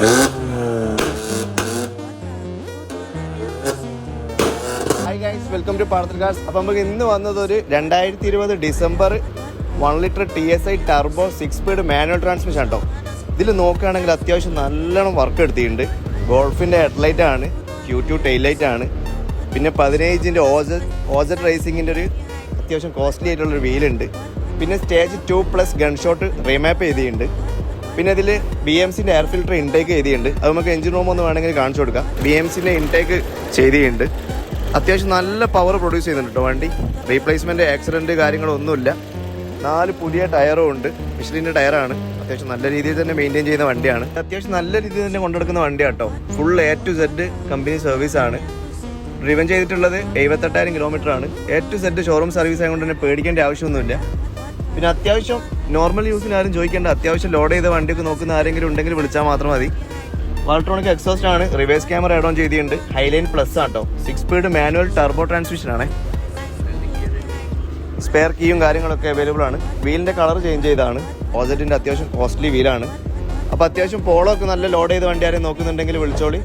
Hi guys, welcome to പാർത്തൽ cars. അപ്പം നമുക്ക് ഇന്ന് വന്നത് ഒരു 2020 December 1 litre TSI turbo 6 speed manual transmission കേട്ടോ. ഇതിൽ നോക്കുകയാണെങ്കിൽ അത്യാവശ്യം നല്ലോണം വർക്ക് എടുത്തിട്ടുണ്ട്. ഗോൾഫിൻ്റെ ഹെഡ്ലൈറ്റ് ആണ്, Q2 ടെയിൽ ലൈറ്റ് ആണ്, പിന്നെ 15 ഓസഡ് റേസിങ്ങിൻ്റെ ഒരു അത്യാവശ്യം കോസ്റ്റ്ലി ആയിട്ടുള്ളൊരു വീലുണ്ട്. പിന്നെ സ്റ്റേജ് 2+ ഗൺ ഷോട്ട് റീമാപ്പ് ചെയ്തിട്ടുണ്ട്. പിന്നെ ഇതിൽ BMCൻ്റെ എയർ ഫിൽറ്റർ ഇൻടേക്ക് ചെയ്തിട്ടുണ്ട്. അത് നമുക്ക് എഞ്ചിൻ റൂം ഒന്ന് വേണമെങ്കിൽ കാണിച്ചു കൊടുക്കാം. BMCൻ്റെ ഇൻടേക്ക് ചെയ്തിട്ടുണ്ട്. അത്യാവശ്യം നല്ല പവർ പ്രൊഡ്യൂസ് ചെയ്യുന്നുണ്ട് കേട്ടോ വണ്ടി. റീപ്ലേസ്മെൻറ്റ് ആക്സിഡൻറ്റ് കാര്യങ്ങളൊന്നുമില്ല. 4 പുതിയ ടയറും ഉണ്ട്. മിഷലിൻ്റെ ടയറാണ്. അത്യാവശ്യം നല്ല രീതിയിൽ തന്നെ മെയിൻറ്റെയിൻ ചെയ്യുന്ന വണ്ടിയാണ്. അത്യാവശ്യം നല്ല രീതിയിൽ തന്നെ കൊണ്ടെടുക്കുന്ന വണ്ടിയാണ് കേട്ടോ. Full A to Z company സർവീസാണ്. ഡ്രിവൻ ചെയ്തിട്ടുള്ളത് 78,000 കിലോമീറ്ററാണ്. A to Z showroom service ആയതുകൊണ്ട് തന്നെ പേടിക്കേണ്ട ആവശ്യമൊന്നുമില്ല. പിന്നെ അത്യാവശ്യം നോർമൽ യൂസിന് ആരും ചോദിക്കേണ്ട, അത്യാവശ്യം ലോഡ് ചെയ്ത വണ്ടിയൊക്കെ നോക്കുന്ന ആരെങ്കിലും ഉണ്ടെങ്കിൽ വിളിച്ചാൽ മാത്രം മതി. വാൾട്രോണിക് എക്സോസ്റ്റ് ആണ്. റിവേഴ്സ് ക്യാമറ ആഡ് ഓൺ ചെയ്തിട്ടുണ്ട്. ഹൈലൈൻ പ്ലസ് ആട്ടോ. 6 സ്പീഡ് മാനുവൽ ടർബോ ട്രാൻസ്മിഷൻ ആണ്. സ്പെയർ കീയും കാര്യങ്ങളൊക്കെ അവൈലബിൾ ആണ്. വീലിൻ്റെ കളർ ചേഞ്ച് ചെയ്താണ്. ഓസറ്റിൻ്റെ അത്യാവശ്യം കോസ്റ്റ്ലി വീലാണ്. അപ്പോൾ അത്യാവശ്യം പോളോ ഒക്കെ നല്ല ലോഡ് ചെയ്ത വണ്ടി ആരെയും നോക്കുന്നുണ്ടെങ്കിൽ വിളിച്ചോളി.